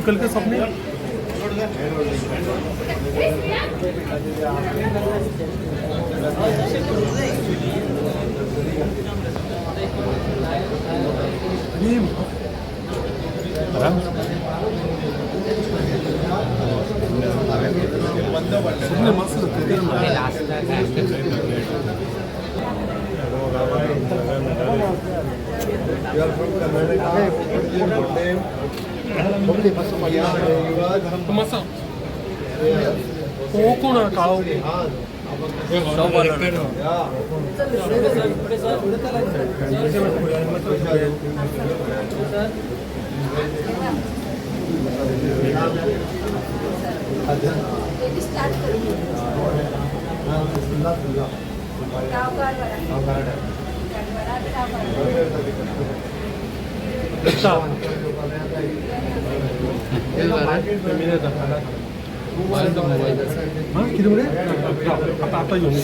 कल के सपने सबने मस्त मस्त कोण काळो किती म्हणे आता येऊन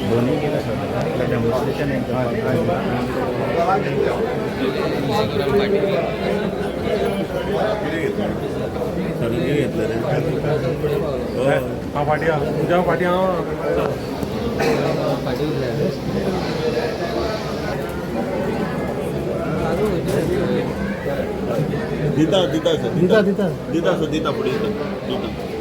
दोन्ही केलं सर डेमॉन्स्ट्रेशन घेतलं हा पाटिया तुझ्या पाटिया पाठी दिता दिता सर दिता दिता दिता सर दिता पुढे दिता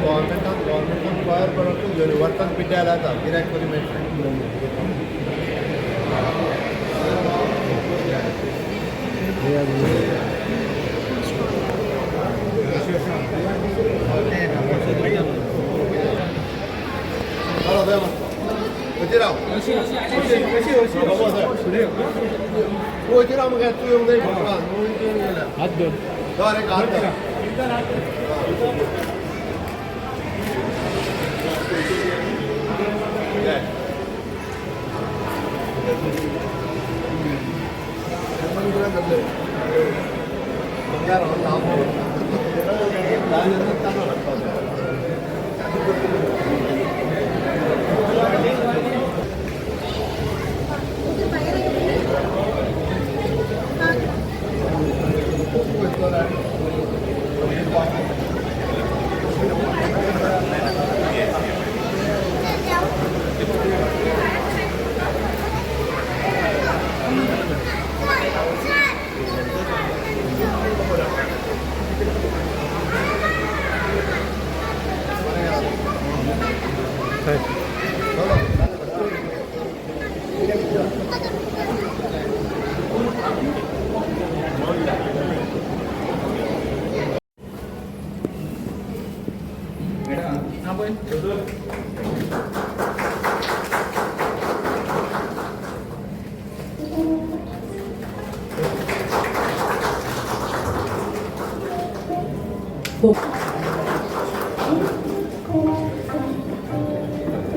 गव्हर्मेंटान गोंयार परत वर्तन पिड्ड्यार जाता गिरायक करून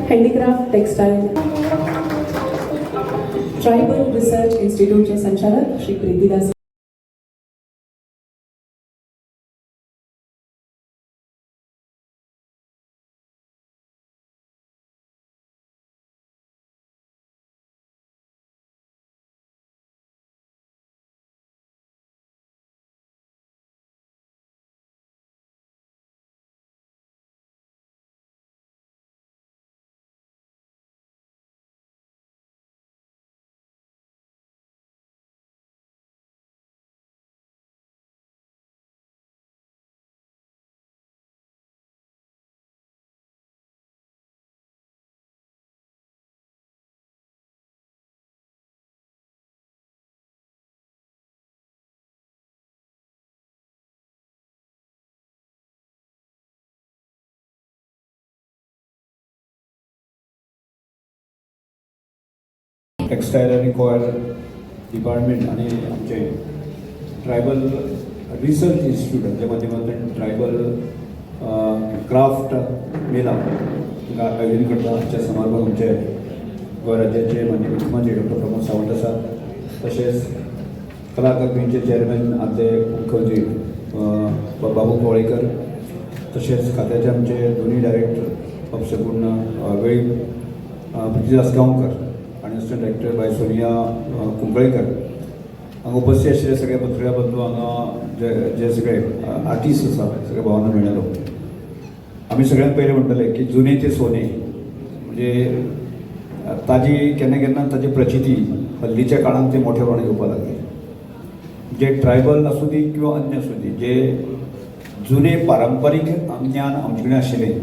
हँडीक्राफ्ट टेक्स्टाईल ट्रायबल रिसर्च इन्स्टिट्यूटचे संचालक श्री प्रीतीदास टेक्स्टाईल आणि कॉयर डिपार्टमेंट आणि आमचे ट्रायबल रिसर्च इन्स्टिट्यूटाच्या माध्यमांतल्यान ट्रायबल क्राफ्ट मेला आयोजन करता आजच्या समारंभात आमचे गोंय राज्याचे माननीय मुख्यमंत्री डॉक्टर प्रमोद सावंत आसात तशेंच कला अकादमीचे चेअरमॅन आदले मुख्यमंत्री बाबू कवळेकर तशेंच खात्याचे आमचे दोन्ही डायरेक्टर अपशपूर्ण वेळी प्रीतीदास गांवकर आणि असिस्टंट डायरेक्टर बाय सोनिया कुंकळेकर हांगा उपस्थित आशिल्ले सगळे पत्रकार बंधू हांगा जे सगळे आर्टिस्ट आसा सगळे भावांना मेळ्ळेलो आमी सगळ्यांत पयलें म्हणटले की जुने ते सोने म्हणजे ताजी केन्ना केन्ना ताजी प्रचिती हल्लीच्या काळात ते मोठेपणान येवपाक लागली जे ट्रायबल असू दी किंवा अन्य असू दी जे जुने पारंपारीक ज्ञान आमचे कडेन आशिल्लें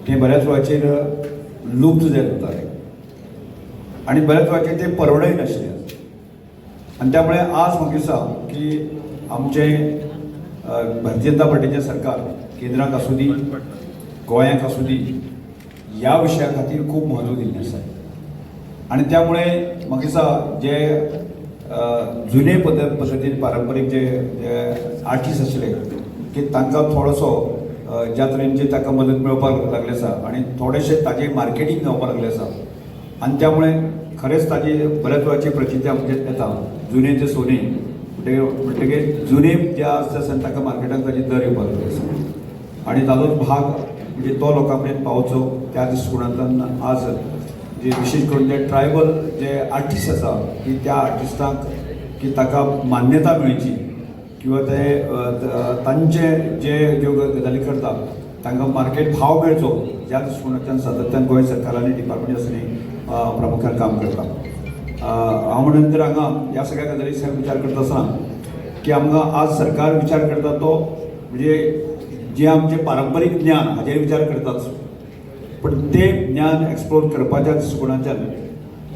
तें बऱ्याच वेळाचेर लुप्त जायत वतालें आनी बऱ्याच वेळाचेर तें परवडय नाशिल्लें. आनी त्यामुळे आज म्हाका दिसता की आमचें भारतीय जनता पार्टीचें सरकार केंद्राक आसूं दी गोंयाक आसूं दी ह्या विशया खातीर खूब म्हत्व दिल्लें आसा. आनी त्यामुळे म्हाका दिसता जे जुने पद्दतीन पारंपारीक जे आर्टिस्ट आशिल्ले की तांकां थोडोसो ज्या तरेन ताका मदत मेळपाक लागले आसा आनी थोडेशे ताजें मार्केटींग जावपाक लागलें आसा. आनी त्यामुळे खरेंच ताजी बऱ्याच वेळाची प्रचिती आमचे येता जुने ते सोने म्हणटकीर जुने जे आसता ताका मार्केटांत ताजी दर येवपाक लागले आसा आनी ताजोच भाग म्हणजे तो लोकां पर्यंत पावचो त्या दृश्टिकोणांतल्यान आज जे विशेष करून जे ट्रायबल जे आर्टिस्ट आसा की त्या आर्टिस्टांक की ताका मान्यता मेळची किंवा ते तांचे जे ज्यो गजाली करता तांकां मार्केट भाव मेळचो ह्या दृश्टिकोणांतल्यान सातत्यान गोंय सरकार आनी डिपार्टमेंट आसा प्रामुख्यान काम करता. हांव म्हणून तर हांगा ह्या सगळ्या गजाली विचार करता आसतना की आमकां आज सरकार विचार करता तो म्हणजे जे आमचे पारंपारीक ज्ञान हाचेर विचार करताच पण ते ज्ञान एक्सप्लोर करपाच्या दृश्टिकोणांतल्यान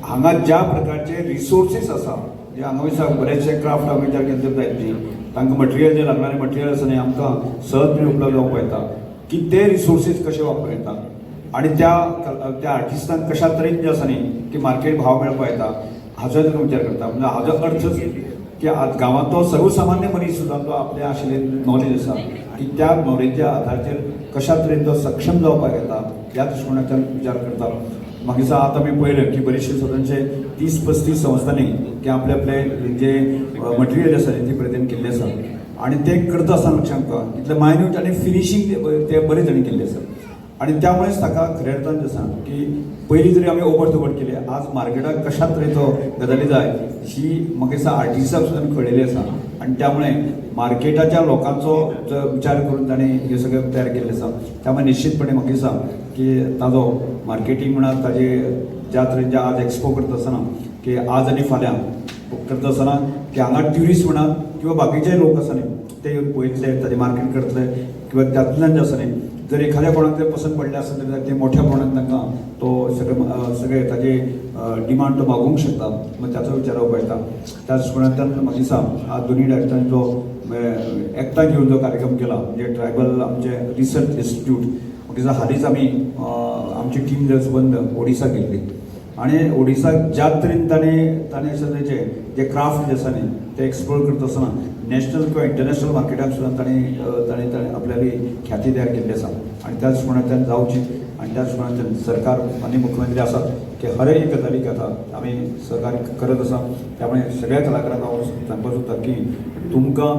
हांगा ज्या प्रकारचे रिसोर्सीस आसा जे हांगा दिसा बरेचशे क्राफ्ट हांवें विचार केले जायत न्ही तांकां मटेरियल जे लागणारे मटेरियल आसा न्ही आमकां सहजपणे उपलब्ध जावंक येता की ते रिसोर्सीस कशे वापरूं येता आनी त्या आर्टिस्टांक कशा तरेन जे आसा न्ही की मार्केट भाव मेळपाक येता हाचो विचार करता. म्हणजे हाचो अर्थच की आज गांवांतलो सर्वसामान्य मनीस सुद्दां तो आपल्या आशिल्लें नॉलेज आसा की त्या नॉलेजच्या आधाराचेर कशा तरेन तो सक्षम जावपाक येता ह्या दृश्टिकोणांतल्यान विचार करता. म्हाका दिसता आतां आमी पळयलें की बरेचशे स्वतंचे 30-35 संस्थांनी की आपले जे मटेरियल आसा ती प्रेजेंट केल्लें आसा आनी ते करता आसतना लक्षांत तुका तितलें मायन्यूट आनी फिनिशींग ते बरे तरेन केल्लें आसा. आनी त्यामुळेच ताका खऱ्या अर्थान जे आसा की पयलीं जरी आमी ओबड-धोबड केले आज मार्केटाक कशा तरेचो गजाली जाय ही म्हाका दिसता आर्टिस्टाक सुद्दां कळिल्ली आसा आनी त्यामुळे मार्केटाच्या लोकांचो विचार करून ताणें हे सगळें तयार केल्लें आसा. त्यामुळे निश्चितपणे म्हाका दिसता की ताजो मार्केटींग म्हणा ताजे ज्या तरेन आज एक्सपो करता आसतना की आज आनी फाल्यां करता आसतना की हांगा ट्युरिस्ट म्हणा किंवा बाकीचे लोक आसा न्ही ते येवन पळयतले ताजें मार्केट करतले किंवा त्यातूंतल्यान जे आसा न्ही जर एखाद्या कोणाक ते पसंत पडले असेल तर ते मोठ्या प्रमाणात तांकां तो सगळे ताजे डिमांड तो मागूंक शकता. मग त्याचो विचार करपाक येता. त्या दृश्टिकोणांतल्यान म्हाका दिसता आज दोनी डायरेक्टरांनी जो एकठांय घेवन जो कार्यक्रम केला म्हणजे ट्रायबल आमचे रिसर्च इन्स्टिट्यूट म्हाका दिसता हालींच आमी आमची टीम जर संबंद ओडिसा गेल्ली आणि ओडिसाक ज्या तरेन ताणें जे क्राफ्ट जे आसा न्ही ते एक्सप्लोर करता आसतना नॅशनल किंवा इंटरनॅशनल मार्केटाक सुद्दां ताणें आपल्याली ख्याती तयार केल्ली आसा आनी त्या दृश्टिकोणांतल्यान जावची आनी त्या दृश्टिकोणांतल्यान सरकार आनी मुख्यमंत्री आसात की हर एक गजालीक आतां आमी सहकार्य करत आसा. त्यामुळे सगळ्या कलाकारांक हांव सांगपाक सोदता की तुमकां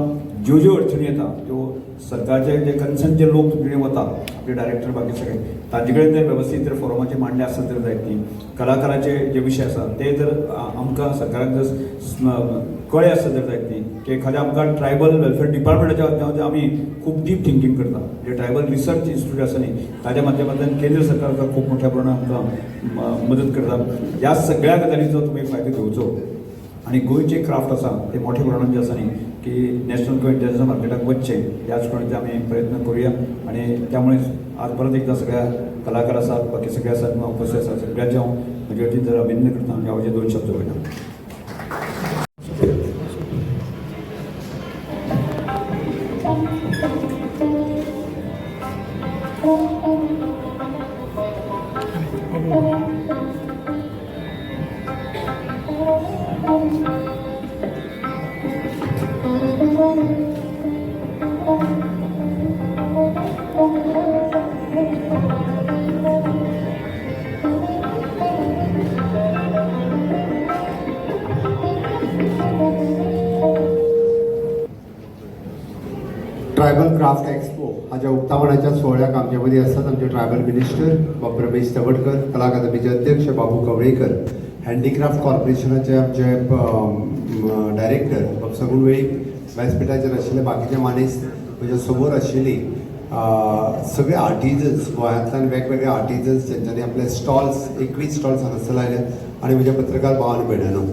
ज्यो ज्यो अडचणी येता त्यो सरकारचे जे कन्सर्न जे लोक तुमचे वता आपले डायरेक्टर बाकी सगळे तांचे कडेन ते वेवस्थीत जर फॉरमाचे मांडले आसत तर जायत न्ही. कलाकाराचे जे विशय आसा ते जर आमकां सरकाराक जर कळ्ळे आसत तर जायत न्ही की एखाद्या आमकां ट्रायबल वेलफेअर डिपार्टमेंटाच्या वतीन आमी खूब डीप थिंकींग करता जे ट्रायबल रिसर्च इन्स्टिट्यूट आसा न्ही ताच्या माध्यमांतल्यान केंद्र सरकार खूब मोठ्या प्रमाणात आमकां मदत करता. ह्या सगळ्या गजालींचो तुमी फायदो घेवचो आणि गोंयचे क्राफ्ट आसा ते मोठ्या प्रमाणात जे आसा न्ही की नॅशनल किंवा इंटरनॅशनल मार्केटाक वचचे ह्याच प्रमाणे आमी प्रयत्न करूया. आणि त्यामुळे आज परत एकदा सगळ्या कलाकार आसात बाकी सगळे आसात किंवा उपस्थित आसात सगळ्यांचे हांव म्हजे वतीन जर अभिनंदन करता आनी हांव 2 शब्द उलयता. ट्रायबल क्राफ्ट एक्सपो हाच्या उक्तावणाच्या सोहळ्याक आमचे मदीं आसात आमचे ट्रायबल मिनिस्टर बाब रमेश तवडकर, कला अकादमीचे अध्यक्ष बाबू कवळेकर, हँडीक्राफ्ट कॉर्पोरेशनाचे आमचे डायरेक्टर बाब सगूण वेळीक व्यासपीठाचेर आशिल्ले बाकीचे मानेस्त म्हज्या समोर आशिल्ली सगळे आर्टिजन्स गोंयांतल्यान वेगवेगळे आर्टिजन्स जेंच्यांनी आपले स्टॉल्स 21 स्टॉल्स हांगासर लायल्यात आनी म्हज्या पत्रकार भावान भयणांनो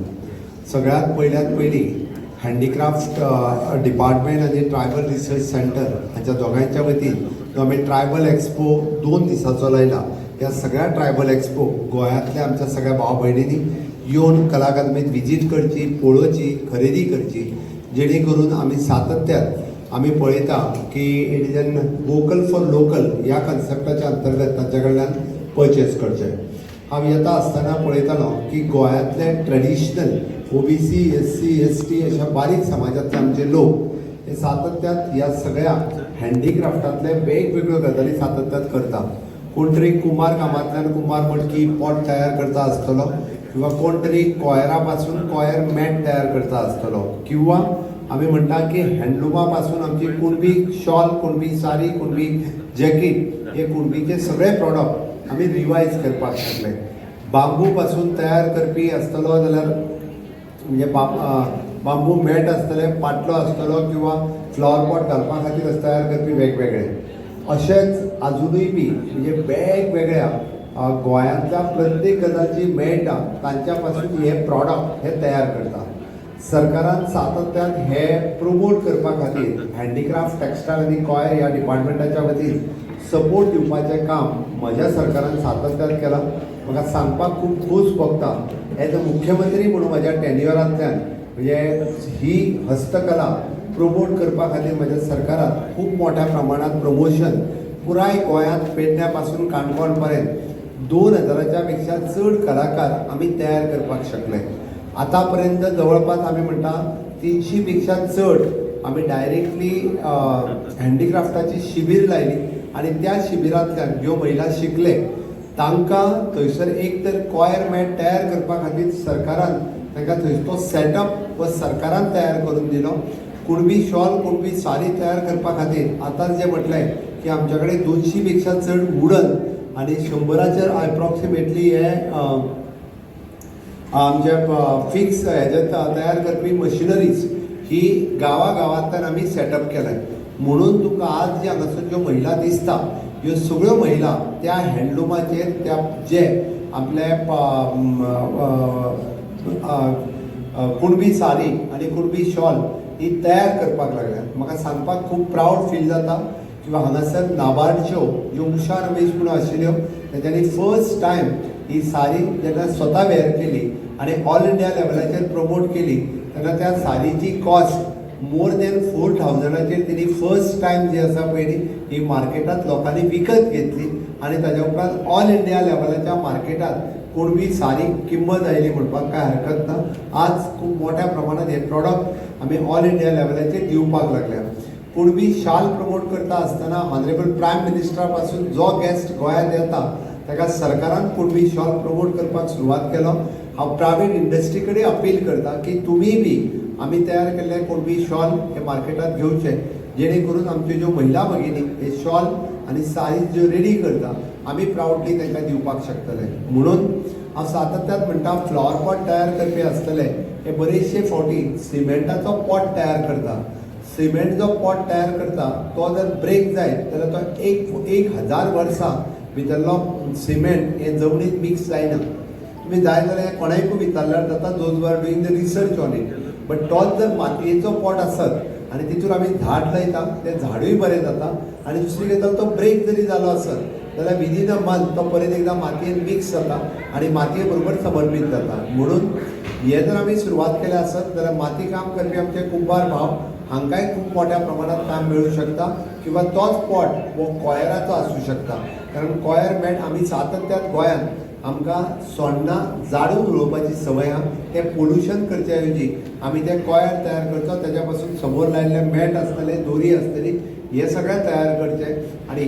सगळ्यांत पयली हँडिक्राफ्ट डिपार्टमेंट आणि ट्रायबल रिसर्च सेंटर हांच्या दोगांच्या वतीन जो आमी ट्रायबल एक्सपो 2 दिसांचो लायला. ह्या सगळ्या ट्रायबल एक्सपो गोंयांतल्या आमच्या सगळ्या भाव भयणींनी येवन कला अकादमीत विजीट करची, पळोवची, खरेदी करची, जेणे करून आमी सातत्यान आमी पळयता की it is an vocal for local ह्या कन्सेप्टाच्या अंतर्गत तांच्या कडल्यान परचेस करचें. हांव येता आसतना पळयतालो की गोंयांतले ट्रेडिशनल OBC, SC, ST अशा बारीक समाजांतले आमचे लोक हे सातत्यान ह्या सगळ्या हँडिक्राफ्टांतले वेगवेगळ्यो गजाली सातत्यान करता. कोण तरी कुंभार कामांतल्यान कुंभार मडकी पॉट तयार करता आसतलो, किंवा कोण तरी कॉयरा पासून कॉयर मॅट तयार करता आसतलो, किंवा आमी म्हणटा की हँडलुमा पासून आमची कुणबी शॉल, कुणबी साडी, कुणबी जॅकेट हे कुणबीचे सगळे प्रॉडक्ट आमी रिवायज करपाक शकले. बांबू पासून तयार करपी आसतलो जाल्यार म्हणजे बांबू मॅट आसतले, पाटलो आसतलो, किंवा फ्लावर पॉट घालपा खातीर तयार करपी वेगवेगळे. अशेंच आजुनूय बी म्हणजे वेगवेगळ्या गोंयांतल्या प्रत्येक गजाल जी मेळटा तांच्या पासून हे प्रॉडक्ट हे तयार करता. सरकारान सातत्यान हे प्रमोट करपा खातीर हँडिक्राफ्ट टेक्सटायल आनी कॉयर ह्या डिपार्टमेंटाच्या वतीन सपोर्ट दिवपाचें काम म्हज्या सरकारान सातत्यान केलां. म्हाका सांगपाक खूब खोस भोगता एज अ मुख्यमंत्री म्हणून म्हज्या टेन्युअरांतल्यान म्हणजे ही हस्तकला प्रमोट करपा खातीर म्हज्या सरकारान खूब मोठ्या प्रमाणात प्रमोशन पुराय गोंयांत पेडण्या पासून काणकोण पर्यंत 2000च्या पेक्षा चड कलाकार आमी तयार करपाक शकले. आतां पर्यंत जवळपास आमी म्हणटा 300 पेक्षा चड आमी डायरेक्टली हँडिक्राफ्टाची शिबीर लायली, आनी त्या शिबिरांतल्यान ज्यो महिला शिकले तांकां थंयसर एक तर कॉयर मॅट तयार करपा खातीर सरकारान तांकां थंयचो सेटअप व सरकारान तयार करून दिलो. कुणबी शॉल, कुणबी साडी तयार करपा खातीर आतांच जे म्हटलें की आमच्या कडेन 200 पेक्षा चड वुडन आनी 100च्या अप्रॉक्सिमेटली हे आमचे फिक्स हेजे तयार करपी मशिनरीज ही गांवांतल्यान आमी सेटअप केल्या. म्हणून तुमकां आज जे हांगासर ज्यो महिला दिसता ह्यो सगळ्यो महिला त्या हँडलुमाचेर त्या जे आपले कुणबी साडी आनी कुणबी शॉल ही तयार करपाक लागल्यात. म्हाका सांगपाक खूब प्रावड फील जाता किंवा हांगासर नाबार्डच्यो ज्यो उशा रमेश म्हणून आशिल्ल्यो तेच्यांनी फर्स्ट टायम ही साडी जेन्ना स्वता वेअर केली आनी ऑल इंडिया लेवलाचेर प्रमोट केली तेन्ना त्या साडीची कॉस्ट मोर दॅन 4000चेर तेणी फर्स्ट टायम जी आसा पळय ही मार्केटांत लोकांनी विकत घेतली, आनी ताज्या उपरांत ऑल इंडिया लेवलाच्या मार्केटांत कुणबी साडी किंमत आयली म्हणपाक काय हरकत ना. आज खूब मोठ्या प्रमाणात हे प्रॉडक्ट आमी ऑल इंडिया लेवलाचेर दिवपाक लागल्या. कुणबी शाल प्रमोट करता आसतना ऑनरेबल प्रायम मिनिस्टरा पासून जो गेस्ट गोंयांत येता ताका सरकारान कुणबी शॉल प्रमोट करपाक सुरवात केलो. हांव प्रायवेट इंडस्ट्री कडेन अपील करता की तुमी बी आमी तयार केल्ले कुणबी शॉल हे मार्केटांत घेवचे, जेणे करून आमच्यो ज्यो महिला भगिनी हे शॉल आनी साडी ज्यो रेडी करता आमी प्रावडली तांकां दिवपाक शकतले. म्हणून हांव सातत्यान म्हणटा फ्लावर पॉट तयार करपी आसतले हे बरेचशे फावटी सिमेंटाचो पॉट तयार करता. सिमेंट जो पॉट तयार करता तो जर ब्रेक जायत जाल्यार तो 1000 वर्सां भितरलो सिमेंट हे जमनीत मिक्स जायना. तुमी जाय जाल्यार कोणायकूय विचारल्यार जाता, those were doing the research on it. But तोच जर मातयेचो पॉट आसत आनी तितून आमी झाड लायता तें झाडूय बरें जाता, आनी दुसरी गजाल तो ब्रेक जरी जालो आसत जाल्यार विदीन अ मंथ तो परत एकदां मातयेन मिक्स जाता आनी मातये बरोबर समर्पीत जाता. म्हणून हे जर आमी सुरवात केले आसत जाल्यार माती काम करपी आमचे कुंभार भाव हांकांय खूब मोठ्या प्रमाणात काम मेळूं शकता, किंवा तोच पॉट हो कॉयराचो आसूं शकता. कारण कॉयर मॅट आमी सातत्यान गोंयांत आमकां सोण्णां झाडून उडोवपाची संवय आहा. तें पोल्युशन करचे ऐवजी आमी ते कॉयर तयार करचो, तेज्या पासून समोर लायिल्ले मॅट आसतले, दोरी आसतली, हे सगळें तयार करचें. आनी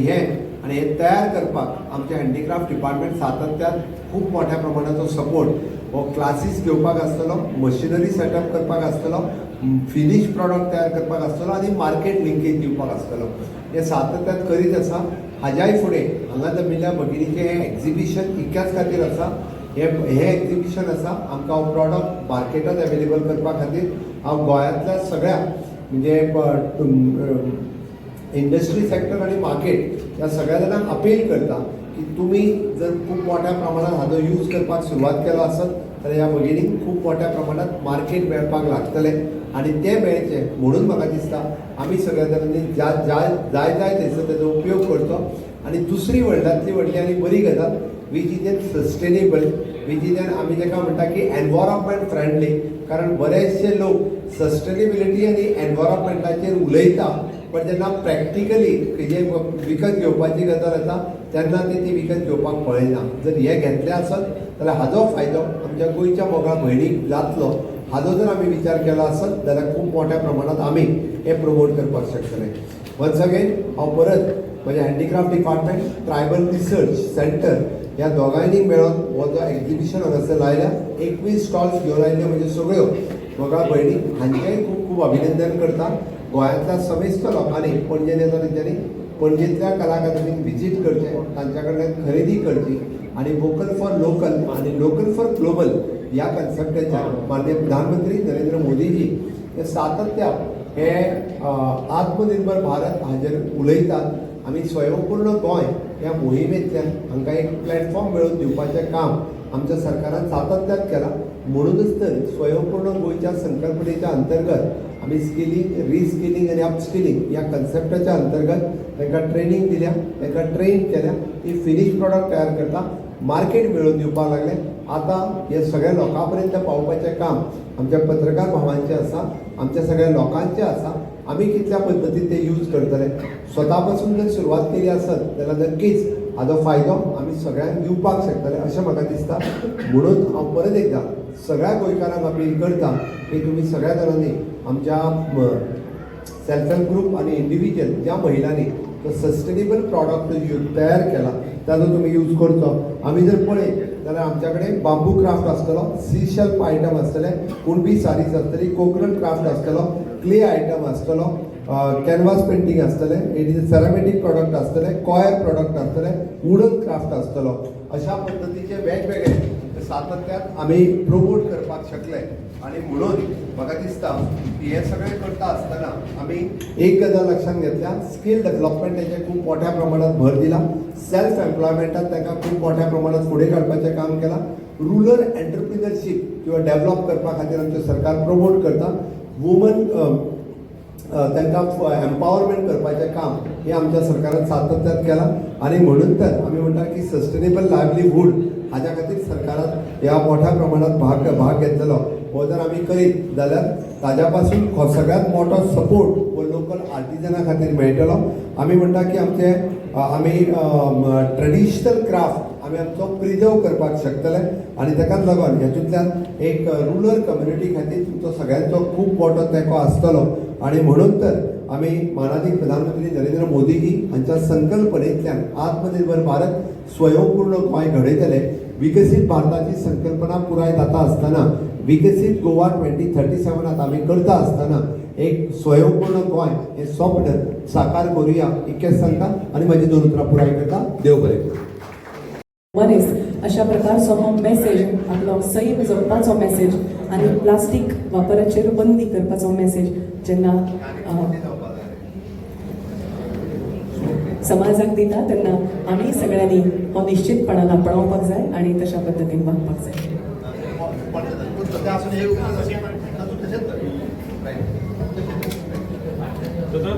हे तयार करपाक आमचे हँडिक्राफ्ट डिपार्टमेंट सातत्यान खूब मोठ्या प्रमाणाचो सपोर्ट हो क्लासीस घेवपाक आसतलो, मशिनरी सेटअप करपाक आसतलो, फिनिश प्रॉडक्ट तयार करपाक आसतलो, आनी मार्केट लिंकेज दिवपाक आसतलो. हे सातत्यान करीत आसा. हाज्याय फुडें हांगा जमिल्ल्या भगिनीचें हें एक्झिबिशन इतक्याच खातीर आसा. हे एक्झिबिशन आसा आमकां हो प्रॉडक्ट मार्केटांत अवेलेबल करपा खातीर हांव गोंयांतल्या सगळ्या म्हणजे इंडस्ट्री सेक्टर आनी मार्केट ह्या सगळ्या जाणांक अपील करता की तुमी जर खूब मोठ्या प्रमाणात हाचो यूज करपाक सुरवात केलो आसत जाल्यार ह्या भगिनीक खूब मोठ्या प्रमाणात मार्केट मेळपाक लागतलें. आणि ते मेळचे म्हणून म्हाका दिसता आमी सगळ्या तरांनी जाय थंयसर तेजो उपयोग करचो. आणि दुसरी व्हडली आनी बरी गजाल which is sustainable, which is आमी जेका म्हणटा की एनवायरमेंट फ्रेंडली. कारण बरेचशे लोक सस्टेनेबिलिटी आनी एनवायरमेंटाचेर उलयता, पण जेन्ना प्रॅक्टिकली जे विकत घेवपाची गजाल येता तेन्ना ती विकत घेवपाक पळयना. जर हे घेतलें आसत जाल्यार हाजो फायदो आमच्या गोंयच्या मोगाळ भयणीक जातलो. हाजो जर आमी विचार केलो आसत जाल्यार खूब मोठ्या प्रमाणात आमी हे प्रमोट करपाक शकतले. वन्स अगेन हांव परत म्हणजे handicraft department, tribal research centre ह्या दोगांयनी मेळोन हो जो एक्झिबिशन हांगासर लायल्या, 21 स्टॉल्स घेवन आयल्यो म्हणजे सगळ्यो मोगाळ भयणी, हांचेंय खूब खूब अभिनंदन करता. गोंयांतल्या समेस्त लोकांनी पणजेन येता तेंच्यांनी पणजेंतल्या कला अकादमीक विजीट करचें, तांच्या कडल्यान खरेदी करची आणि वोकल फॉर लोकल आणि लोकल फॉर ग्लोबल ह्या कन्सेप्टाचेर माननीय प्रधानमंत्री नरेंद्र मोदीजी हे सातत्यान हे आत्मनिर्भर भारत हाजेर उलयतात. आमी स्वयंपूर्ण गोंय ह्या मोहिमेंतल्यान हांकां एक प्लॅटफॉर्म मेळोवन दिवपाचें काम आमच्या सरकारान सातत्यान केलां. म्हणूनच तर स्वयंपूर्ण गोंयच्या संकल्पनेच्या अंतर्गत आमी स्किलिंग, रिस्किलिंग आनी अपस्किलिंग ह्या कन्सेप्टाच्या अंतर्गत तांकां ट्रेनिंग दिल्या, तांकां ट्रेन केल्या, ती फिनिश प्रॉडक्ट तयार करता, मार्केट मेळोवन दिवपाक लागले. आतां हे सगळ्या लोकां पर्यंत पावपाचें काम आमच्या पत्रकार भावांचें आसा, आमच्या सगळ्या लोकांचें आसा. आमी कितल्या पद्दतीन ते यूज करतले. स्वता पासून जर सुरवात केली आसत जाल्यार नक्कीच हाजो फायदो आमी सगळ्यांक दिवपाक शकतले अशें म्हाका दिसता. म्हणून हांव परत एकदां सगळ्या गोंयकारांक अपील करता की तुमी सगळ्या जाणांनी आमच्या सेल्फ हेल्प ग्रुप आणि इंडिव्हिज्युअल ज्या महिलांनी तो सस्टेनेबल प्रॉडक्ट तयार केला ताजो तुम्ही यूज करचो. आम्ही जर पळयत जाल्यार आमच्या कडेन बांबू क्राफ्ट आसतलो, सीशेल्फ आयटम आसतले, कुणबी सारीज आसतली, कोकोनट क्राफ्ट आसतलो, क्ले आयटम आसतलो, कॅनवास पेंटिंग आसतले, इट इज सेरामेटीक प्रॉडक्ट आसतले, कॉयर प्रॉडक्ट आसतले, वुडन क्राफ्ट आसतलो. अशा पद्दतीचे वेगवेगळे सातत्यात आमी प्रमोट करपाक शकले. आणि म्हणून म्हाका दिसता की हे सगळें करता आसतना आमी एक गजाल लक्षात घेतल्या, स्कील डेव्हलपमेंटाचेर खूब मोठ्या प्रमाणात भर दिला, सेल्फ एम्प्लॉयमेंटात ताका खूब मोठ्या प्रमाणात फुडें काडपाचें काम केलां, रुरल एंटरप्रिनरशीप किंवा डेव्हलप करपा खातीर आमचें सरकार प्रमोट करता, वुमन तांकां एम्पावरमेंट करपाचें काम हे आमच्या सरकारान सातत्यात केलां. आणि म्हणून तर आमी म्हणटा की सस्टेनेबल लायव्हलीहूड हाच्या खातीर सरकारान ह्या मोठ्या प्रमाणात भाग घेतलेलो. हो जर आमी करीत जाल्यार ताज्या पासून सगळ्यात मोठो सपोर्ट हो लोकल आर्टिजना खातीर मेळटलो. आमी म्हणटा की आमी ट्रेडिशनल क्राफ्ट आमी आमचो प्रिजर्व करपाक शकतले. आणि ताकाच लागून हेतूंतल्यान एक रुरल कम्युनिटी खातीर तुमचो सगळ्यांचो खूब मोठो तेंको आसतलो. आणि म्हणून तर आमी माननीय प्रधानमंत्री नरेंद्र मोदीजी हांच्या संकल्पनेंतल्यान आत्मनिर्भर भारत स्वयंपूर्ण गोंय घडयतले. विकसीत भारताची संकल्पना पुराय जाता आसतना विकसीत गोवा 2037 आमी करता आसतना एक स्वयंपूर्ण गोंय हे स्वप्न साकार करूया इतकेंच सांगता आणि माझी 2 उतरां पुराय करता. देव बरें करूं. मनीस अशा प्रकारचो हो मेसेज आपलो सैम जपपाचो मेसेज आणि प्लास्टीक वापराचेर बंदी करपाचो मेसेज जेन्ना समाजाक दिता तेन्ना आमी सगळ्यांनी हो निश्चितपणान आपणावपाक जाय आणि तशा पद्दतीन वागपाक जाय. दादा